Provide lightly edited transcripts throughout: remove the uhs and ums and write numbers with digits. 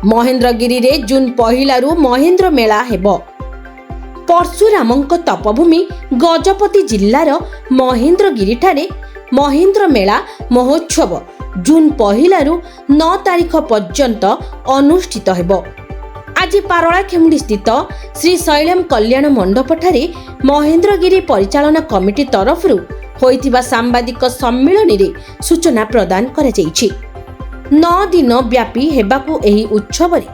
महेन्द्रगिरी रे जून पहिलारू महेन्द्र मेला हेबो। परशुरामंक तपभूमि गजपति जिल्लार महेन्द्रगिरी ठारे महेन्द्र मेला महोत्सव जून पहिलारू 9 तारिख पर्यंत अनुष्ठित हेबो। आज पारଳାଖେମୁଣ୍ଡି स्थित श्री शैलम कल्याण मंडप ठारे महेन्द्रगिरी परिचालना कमिटी तरफरु होइतिबा सांबादिक सम्मेलन रे सूचना प्रदान करा जायछि। 9 दिन व्यापी हेबाकू एही उत्सव रे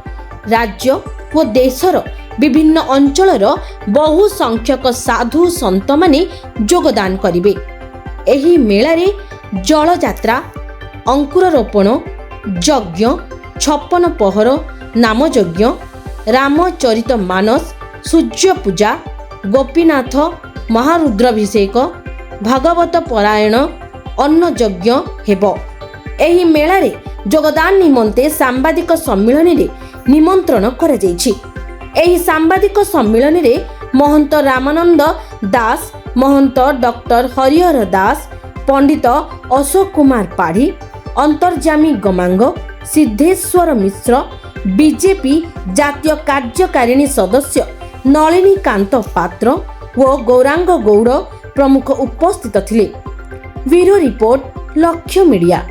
राज्य व देशर विभिन्न अंचलर बहु संख्यक साधु संत माने योगदान करिवे। एही मेला रे जल यात्रा, अंकुरोपण, यज्ञ, 56 पहर, नाम यज्ञ, रामचरित मानस, सूर्य पूजा, गोपीनाथ महारुद्राभिषेक, भागवत परायण, अन्न यज्ञ हेबो। एही मेला रे योगदान निमंते सांबादिक सम्मेलन रे निमंत्रण करा जायछि। एही सांबादिक सम्मेलन रे महंत रामानंद दास, महंत डॉक्टर हरिहर दास, पंडित अशोक कुमार पाढ़ी, अंतर्जामी गमांग, सिद्धेश्वर मिश्र, बीजेपी जातीय कार्यकारिणी सदस्य नलिनी कांत पात्र व गौरांग गौड़ प्रमुख उपस्थित थिले। ब्यूरो रिपोर्ट, लक्ष्य मीडिया।